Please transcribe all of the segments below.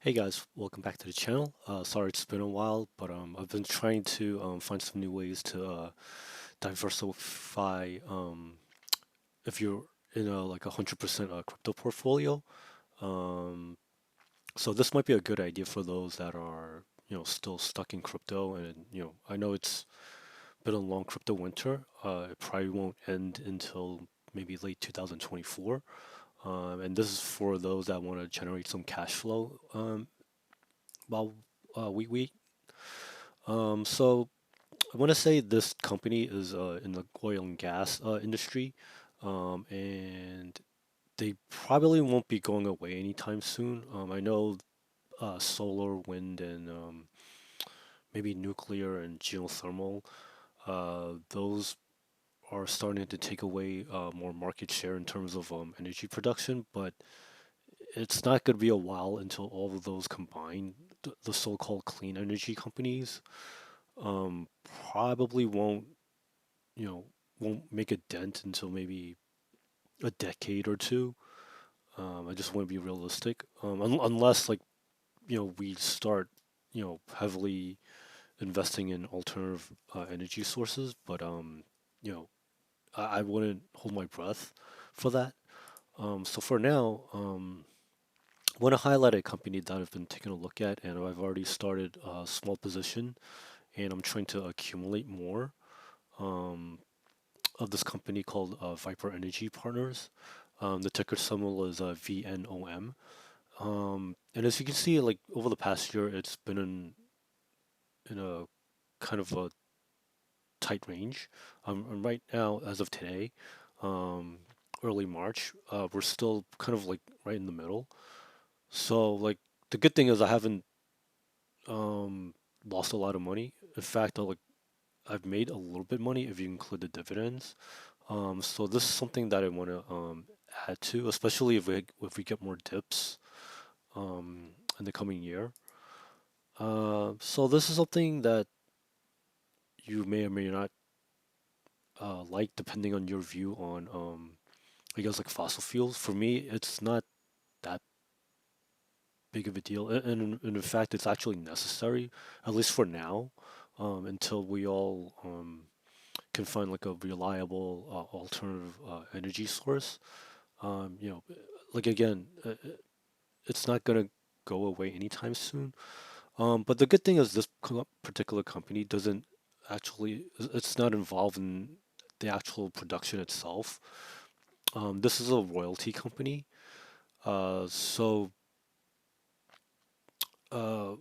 Hey guys, welcome back to the channel. Sorry it's been a while, but I've been trying to find some new ways to diversify. If you're in a like 100% crypto portfolio, um, so this might be a good idea for those that are still stuck in crypto. And I know it's been a long crypto winter. It probably won't end until maybe late 2024. And this is for those that want to generate some cash flow while we wait. So I want to say this company is in the oil and gas industry, and they probably won't be going away anytime soon. I know solar, wind, and maybe nuclear and geothermal, those are starting to take away more market share in terms of energy production, but it's not going to be a while until all of those combine. The so-called clean energy companies um, probably you know, won't make a dent until maybe a decade or two. I just want to be realistic. Unless we start heavily investing in alternative energy sources, but you know I wouldn't hold my breath for that. So for now, I want to highlight a company that I've been taking a look at, and I've already started a small position, and I'm trying to accumulate more. Um, of this company called Viper Energy Partners. The ticker symbol is VNOM. And as you can see, like over the past year, it's been in a kind of a tight range. And right now, as of today, um, early March, we're still kind of like right in the middle. So the good thing is I haven't um, lost a lot of money. In fact, I've made a little bit money if you include the dividends. So this is something that I want to add to, especially if we get more dips in the coming year. So this is something that you may or may not like, depending on your view on I guess like fossil fuels. For me, it's not that big of a deal, and in fact, it's actually necessary, at least for now, until we all can find like a reliable alternative energy source. You know, like again, it's not gonna go away anytime soon. But the good thing is this particular company doesn't actually, it's not involved in the actual production itself. This is a royalty company. So uh,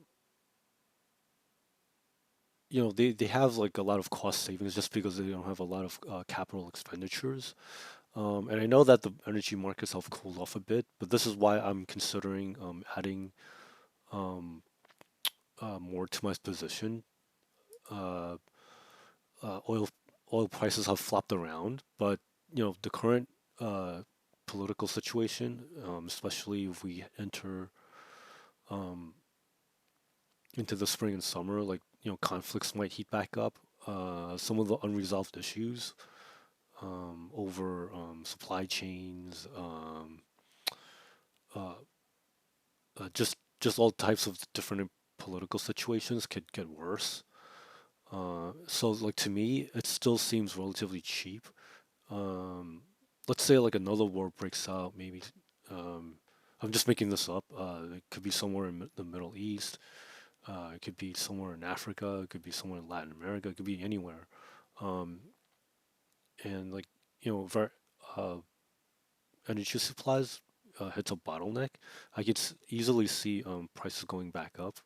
they have like a lot of cost savings just because they don't have a lot of capital expenditures. And I know that the energy markets have cooled off a bit, but this is why I'm considering adding um, more to my position. Uh, oil prices have flopped around, but the current uh, political situation, especially if we enter um, into the spring and summer, like conflicts might heat back up. Some of the unresolved issues over supply chains, uh, just all types of different political situations could get worse. So like to me, it still seems relatively cheap. Um, let's say like another war breaks out, maybe um, I'm just making this up. It could be somewhere in the Middle East. It could be somewhere in Africa. It could be somewhere in Latin America. It could be anywhere. Um, and like ver uh, energy supplies hits a bottleneck. I could easily see prices going back up.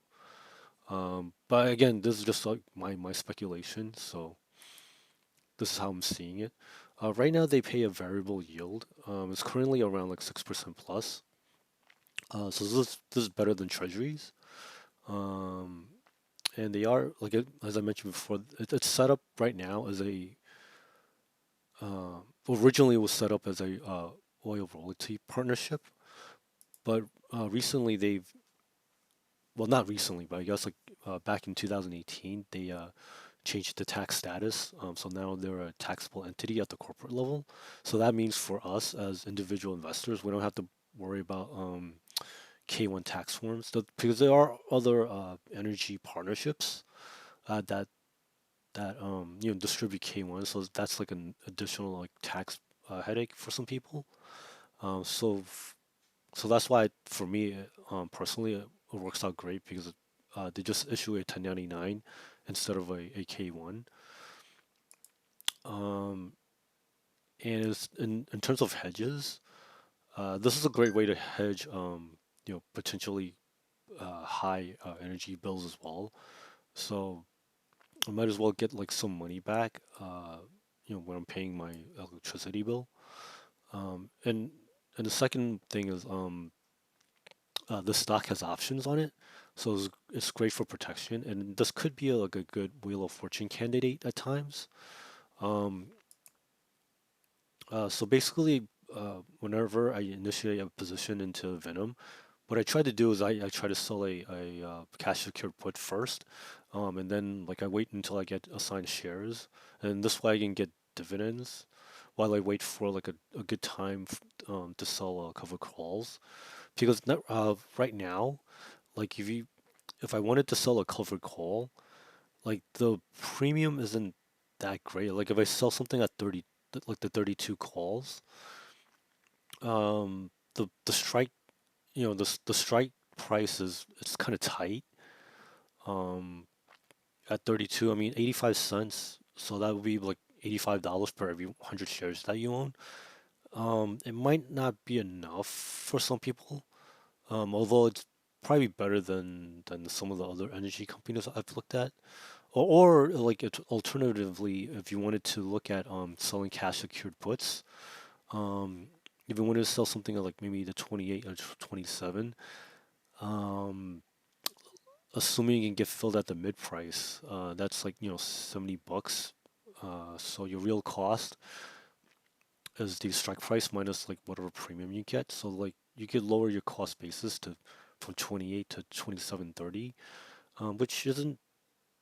But again, this is just like my speculation. So this is how I'm seeing it. Right now, they pay a variable yield. It's currently around like 6% plus. So this is better than treasuries. Um, and they are as I mentioned before, it's set up right now as a originally it was set up as a oil royalty partnership, but recently they've well not recently, but I guess like back in 2018 they changed the tax status. So now they're a taxable entity at the corporate level. So that means for us as individual investors, we don't have to worry about K1 tax forms, because there are other energy partnerships that distribute K1, so that's like an additional like tax headache for some people. So that's why for me personally it works out great because they just issue a 1099 instead of a K1. Um, and in terms of hedges, this is a great way to hedge potentially high energy bills as well. So I might as well get like some money back, when I'm paying my electricity bill. And the second thing is the stock has options on it, so it's great for protection. And this could be like a good Wheel of Fortune candidate at times. Um, so basically, whenever I initiate a position into Venom, what I try to do is I try to sell a cash secured put first, and then like I wait until I get assigned shares, and this way I can get dividends while I wait for like a good time to sell covered calls. Because right now, like if I wanted to sell a covered call, like the premium isn't that great. Like if I sell something at 30, like the 32 calls, the strike, the strike price is it's kind of tight. Um, at 32, I mean 85 cents, so that would be like $85 per every 100 shares that you own. It might not be enough for some people. Although it's probably better than some of the other energy companies I've looked at. Or like alternatively, if you wanted to look at selling cash secured puts, um, if you wanted to sell something at like maybe the 28 or 27, um, assuming you can get filled at the mid price, that's like $70. So your real cost is the strike price minus like whatever premium you get. So like you could lower your cost basis to from 28 to 27.30, which isn't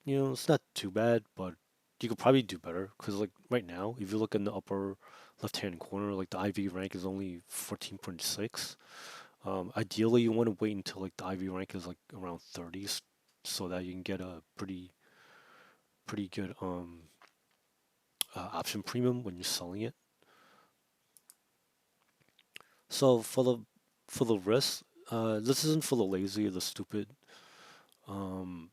it's not too bad, but you could probably do better because like right now, if you look in the upper left-hand corner, like the IV rank is only 14.6. Ideally, you want to wait until like the IV rank is like around 30, so that you can get a pretty good option premium when you're selling it. So for the risk, this isn't for the lazy or the stupid. Um,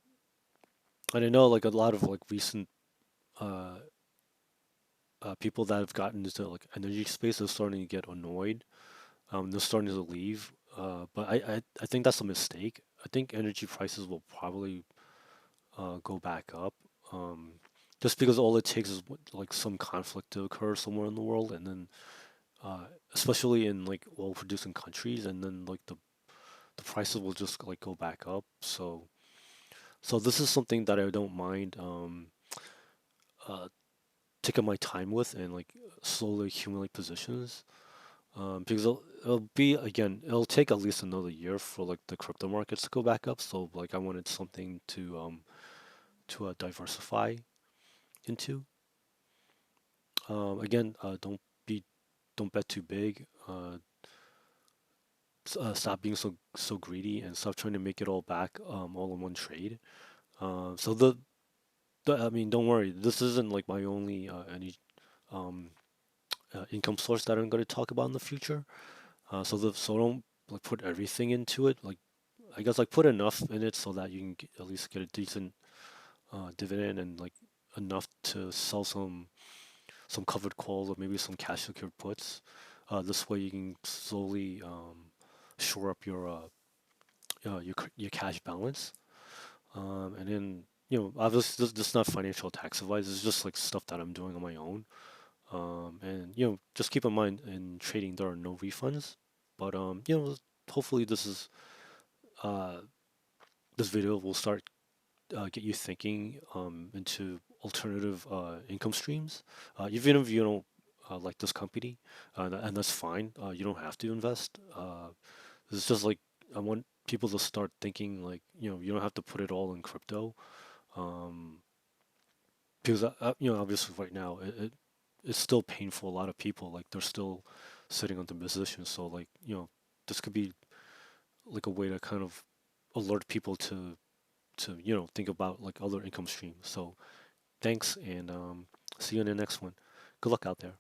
and I know like a lot of like recent uh, people that have gotten into like energy space are starting to get annoyed. They're starting to leave. But I think that's a mistake. I think energy prices will probably go back up. Um, just because all it takes is like some conflict to occur somewhere in the world, and then uh, especially in like oil-producing countries, and then like the prices will just like go back up. So this is something that I don't mind uh, taking my time with and like slowly accumulate positions. Because it'll be again, it'll take at least another year for like the crypto markets to go back up. So like I wanted something to diversify into. Again, be don't bet too big. Stop being so greedy and stop trying to make it all back all in one trade. So I mean, don't worry. This isn't like my only any um income source that I'm going to talk about in the future. So don't like put everything into it. Like I guess like put enough in it so that you can at least get a decent dividend and like enough to sell some covered calls or maybe some cash secured puts. This way you can slowly shore up your cash balance. And then obviously this is not financial tax advice. It's just like stuff that I'm doing on my own. And just keep in mind in trading there are no refunds. But hopefully uh, this video will start get you thinking into alternative income streams. Even if you don't like this company, and that's fine. You don't have to invest. It's just like I want people to start thinking like you don't have to put it all in crypto. Um, because obviously right now it's still painful. A lot of people like they're still sitting on the position. So like this could be like a way to kind of alert people to think about like other income streams. So thanks, and see you in the next one. Good luck out there.